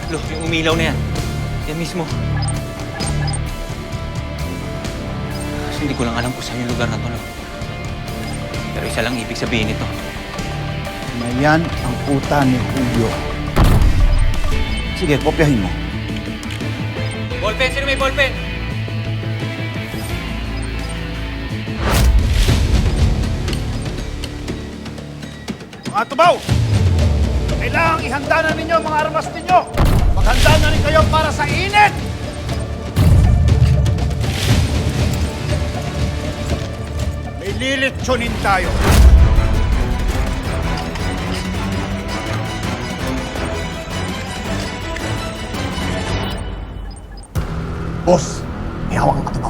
Lo, yung umilaw na yan. Yan mismo. Kasi hindi ko lang alam kung saan yung lugar na to, Lo. Pero isa lang ibig sabihin nito. Na yan ang uta ni Julio. Sige, kopyahin mo. Ballpen! Sino may ballpen? Mga tubaw! Kailangang ihanda na ninyo ang mga armas ninyo! Maghanda na rin kayo para sa init! May lilitsunin tayo. Boss, may hawak ang katubaw.